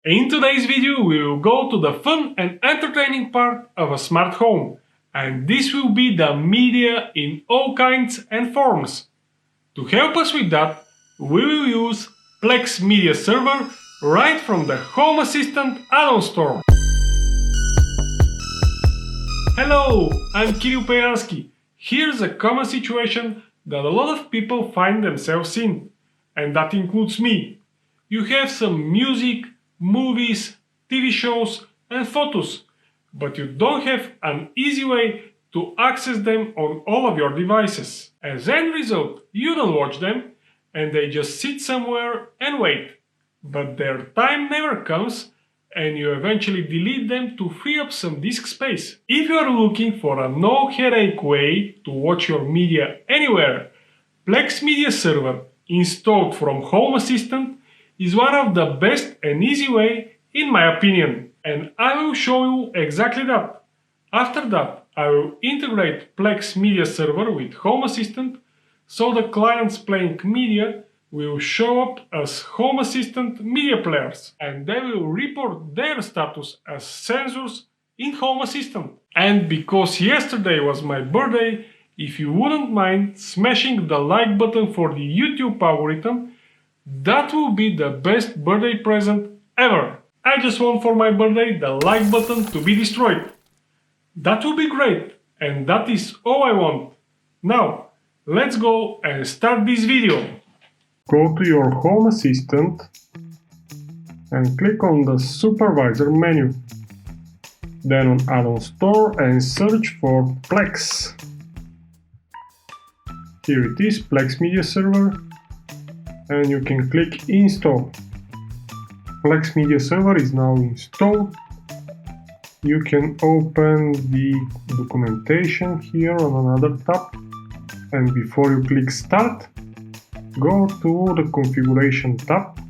In today's video we will go to the fun and entertaining part of a smart home, and this will be the media in all kinds and forms. To help us with that, we will use Plex Media Server right from the Home Assistant add-on store. Hello, I'm Kirill Pejansky. Here's a common situation that a lot of people find themselves in, and that includes me. You have some music, movies, TV shows and photos, but you don't have an easy way to access them on all of your devices. As end result, you don't watch them and they just sit somewhere and wait. But their time never comes and you eventually delete them to free up some disk space. If you are looking for a no-headache way to watch your media anywhere, Plex Media Server, installed from Home Assistant, is one of the best and easy way in my opinion. And I will show you exactly that. After that, I will integrate Plex Media Server with Home Assistant so the clients playing media will show up as Home Assistant media players, and they will report their status as sensors in Home Assistant. And because yesterday was my birthday, if you wouldn't mind smashing the like button for the YouTube algorithm, that will be the best birthday present ever. I just want for my birthday the like button to be destroyed. That will be great, and that is all I want. Now, let's go and start this video. Go to your Home Assistant and click on the Supervisor menu. Then on Add-on Store and search for Plex. Here it is, Plex Media Server, and you can click Install. Plex Media Server is now installed. You can open the documentation here on another tab, and before you click Start, go to the Configuration tab.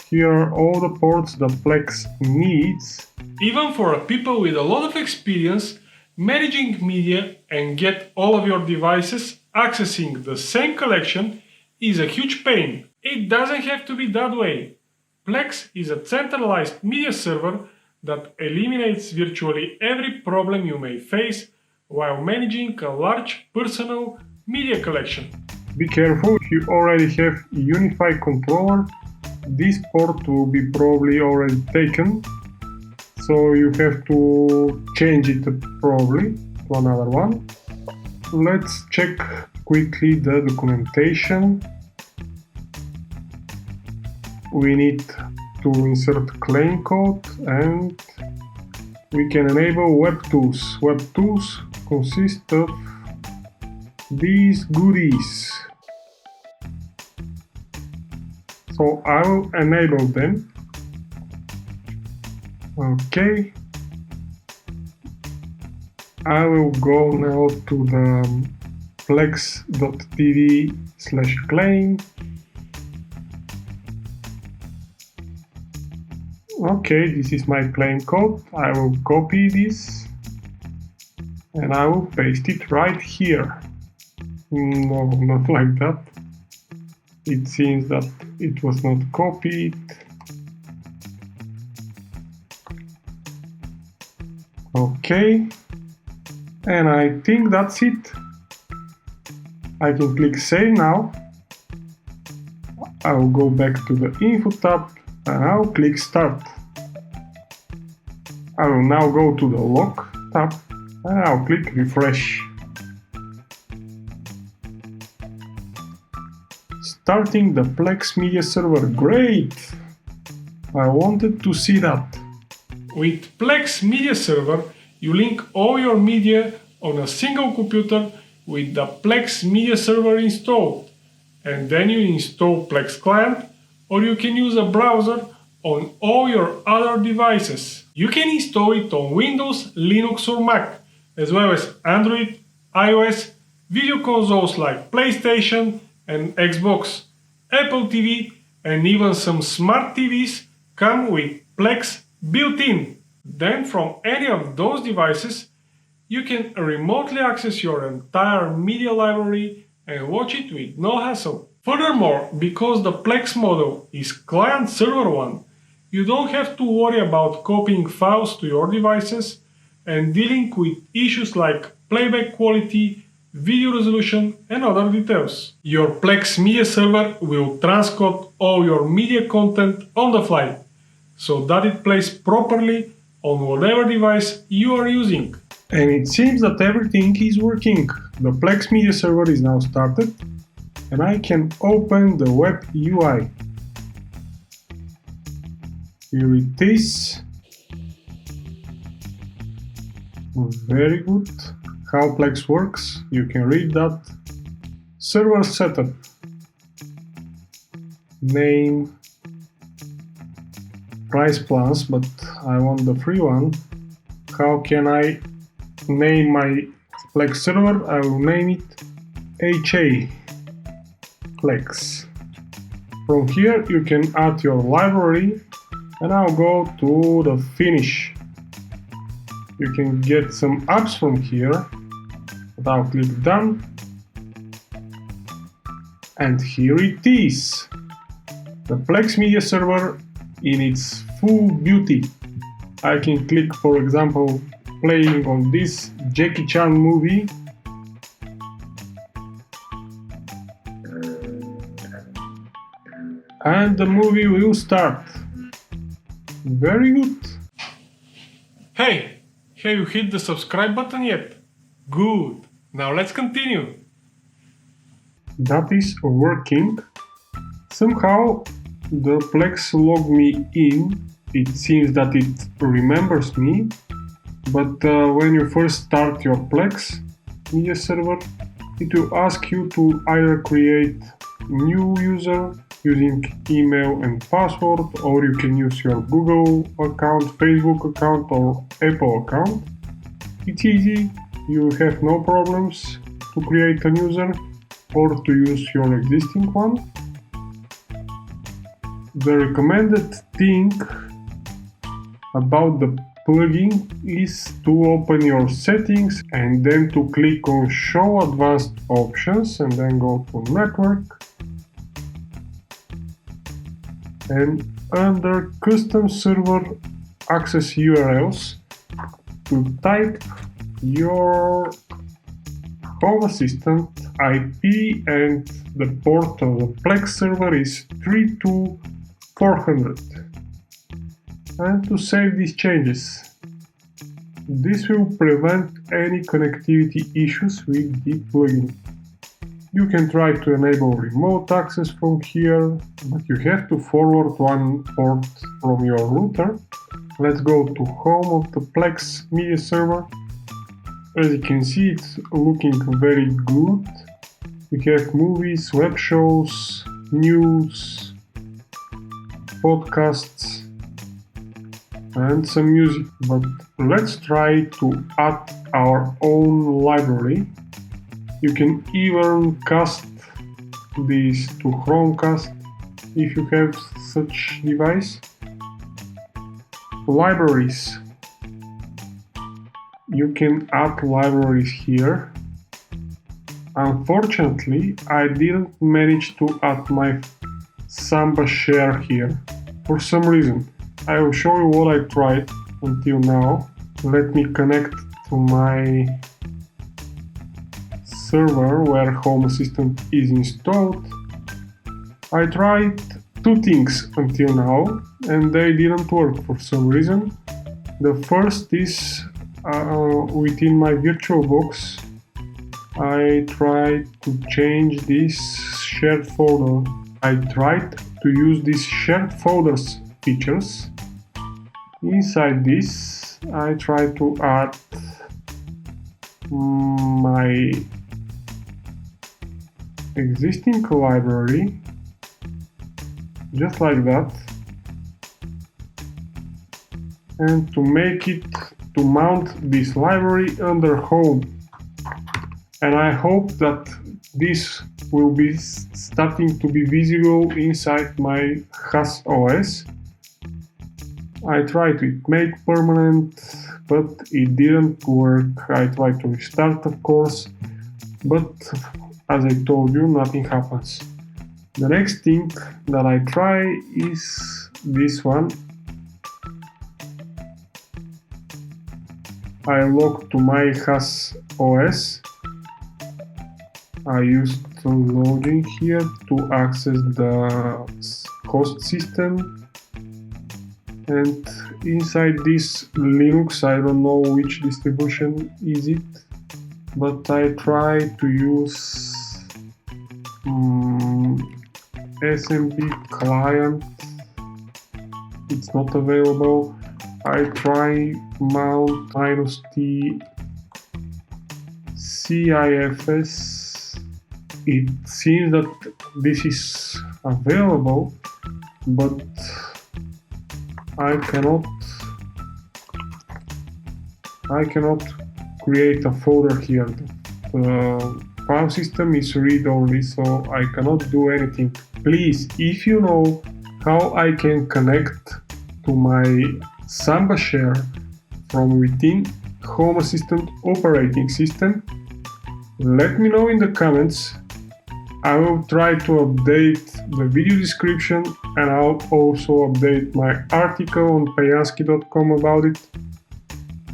Here are all the ports that Plex needs. Even for people with a lot of experience managing media and get all of your devices accessing the same collection is a huge pain. It doesn't have to be that way. Plex is a centralized media server that eliminates virtually every problem you may face while managing a large personal media collection. Be careful, if you already have a unified controller, this port will be probably already taken, so you have to change it probably to another one. Let's check quickly the documentation. We need to insert claim code and we can enable web tools. Web tools consist of these goodies. So I will enable them. Okay. I will go now to the plex.tv/claim. Okay, this is my claim code. I will copy this and I will paste it right here. No, not like that. It seems that it was not copied. Okay, and I think that's it. I can click Save now. I will go back to the Info tab and I will click Start. I will now go to the Lock tab and I will click Refresh. Starting the Plex Media Server, great! I wanted to see that. With Plex Media Server, you link all your media on a single computer with the Plex Media Server installed, and then you install Plex Client, or you can use a browser on all your other devices. You can install it on Windows, Linux or Mac, as well as Android, iOS, video consoles like PlayStation and Xbox, Apple TV, and even some smart TVs come with Plex built-in. Then from any of those devices, you can remotely access your entire media library and watch it with no hassle. Furthermore, because the Plex model is client-server one, You don't have to worry about copying files to your devices and dealing with issues like playback quality, video resolution, and other details. Your Plex Media Server will transcode all your media content on the fly, so that it plays properly on whatever device you are using. And it seems that everything is working. The Plex Media Server is now started, and I can open the web UI. Here it is. Very good. How Plex works, you can read that. Server setup. Name. Price plans, but I want the free one. How can I name my Plex server? I will name it HA Plex. From here you can add your library, and I'll go to the finish. You can get some apps from here, but I'll click done. And here it is, the Plex Media Server in its full beauty. I can click, for example, playing on this Jackie Chan movie. And the movie will start. Very good. Hey, have you hit the subscribe button yet? Good. Now let's continue. That is working. Somehow the Plex logged me in. It seems that it remembers me, but when you first start your Plex Media Server, it will ask you to either create new user using email and password, or you can use your Google account, Facebook account, or Apple account. It's easy, you have no problems to create a user or to use your existing one. The recommended thing about the plugin is to open your settings and then to click on Show Advanced Options and then go to Network, and under Custom Server Access URLs to type your home assistant IP, and the port of the Plex server is 32400. And to save these changes. This will prevent any connectivity issues with the plugin. You can try to enable remote access from here, but you have to forward one port from your router. Let's go to home of the Plex Media Server. As you can see, it's looking very good. We have movies, web shows, news, podcasts, and some music. But let's try to add our own library. You can even cast this to Chromecast if you have such device. Libraries. You can add libraries here. Unfortunately, I didn't manage to add my Samba share here for some reason. I will show you what I tried until now. Let me connect to my server where Home Assistant is installed. I tried two things until now and they didn't work for some reason. The first is within my VirtualBox. I tried to change this shared folder. I tried to use these shared folders features. Inside this, I try to add my existing library, just like that, and to make it to mount this library under home. And I hope that this will be starting to be visible inside my HAS OS. I tried to make permanent, but it didn't work. I tried to restart, of course, but as I told you, nothing happens. The next thing that I try is this one, I log to my HAS OS. I used the login here to access the host system, and inside this Linux, I don't know which distribution is it, but I try to use SMB client. It's not available. I try mount -t CIFS. It seems that this is available, but I cannot create a folder here. The file system is read-only, so I cannot do anything. Please, if you know how I can connect to my Samba share from within Home Assistant operating system, let me know in the comments. I will try to update the video description, and I'll also update my article on pejanski.com about it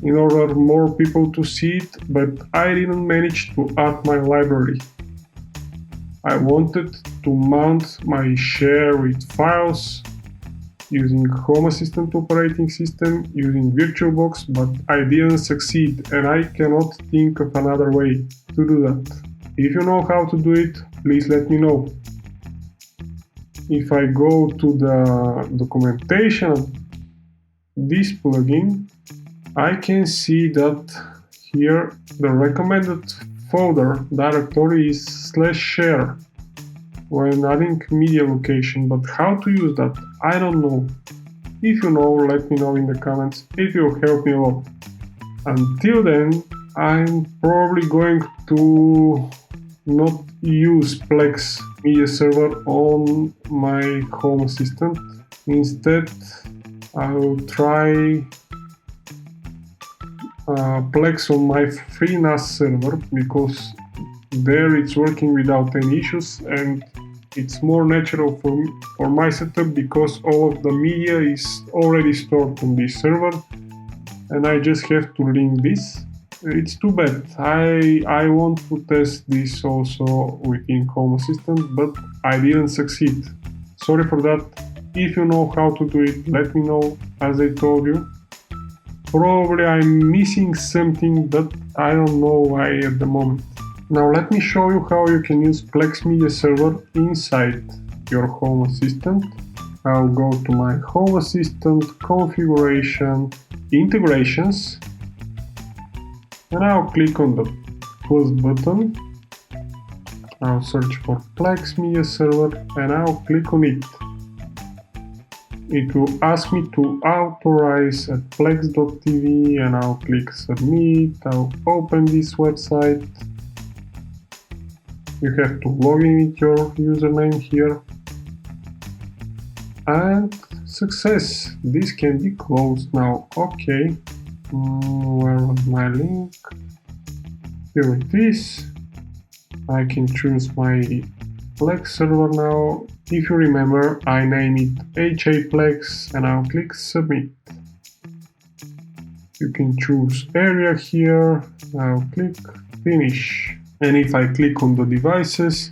in order more people to see it, but I didn't manage to add my library. I wanted to mount my share with files using Home Assistant operating system, using VirtualBox, but I didn't succeed, and I cannot think of another way to do that. If you know how to do it, please let me know. If I go to the documentation of this plugin, I can see that here the recommended folder directory is /share when adding media location, but how to use that, I don't know. If you know, let me know in the comments. It will help me a lot. Until then, I'm probably going to not use Plex Media Server on my Home Assistant. Instead, I will try Plex on my free NAS server, because there it's working without any issues, and it's more natural for my setup, because all of the media is already stored on this server and I just have to link this. It's too bad. I want to test this also within Home Assistant, but I didn't succeed. Sorry for that. If you know how to do it, let me know. As I told you, probably I'm missing something, but I don't know why at the moment. Now let me show you how you can use Plex Media Server inside your Home Assistant. I'll go to my Home Assistant, Configuration, Integrations, and I'll click on the plus button. I'll search for Plex Media Server and I'll click on it. It will ask me to authorize at plex.tv, and I'll click Submit. I'll open this website. You have to log in with your username here. And success! This can be closed now. Okay. Where was my link? Here it is. I can choose my Plex server now. If you remember, I name it HAPlex and I'll click Submit. You can choose area here. I'll click Finish. And if I click on the devices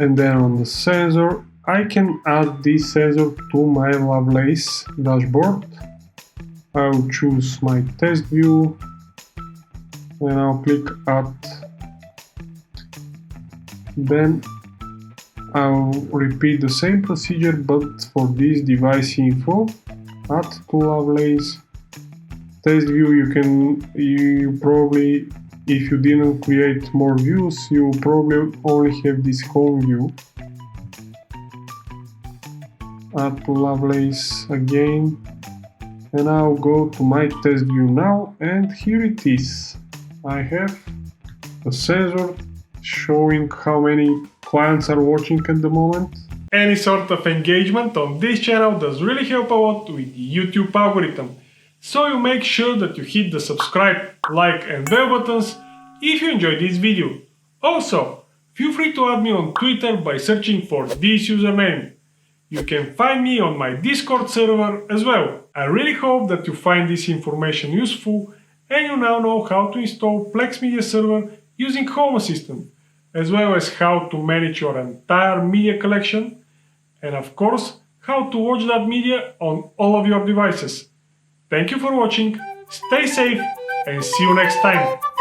and then on the sensor, I can add this sensor to my Lovelace dashboard. I'll choose my test view and I'll click Add. Then I'll repeat the same procedure, but for this device info. Add to Lovelace. Test view, you probably, if you didn't create more views, you probably only have this home view. Add to Lovelace again, and I'll go to my test view now, and here it is. I have a sensor showing how many clients are watching at the moment. Any sort of engagement on this channel does really help a lot with the YouTube algorithm, so you make sure that you hit the subscribe, like and bell buttons if you enjoyed this video. Also, feel free to add me on Twitter by searching for this username. You can find me on my Discord server as well. I really hope that you find this information useful, and you now know how to install Plex Media Server using Home Assistant, as well as how to manage your entire media collection, and of course, how to watch that media on all of your devices. Thank you for watching, stay safe, and see you next time!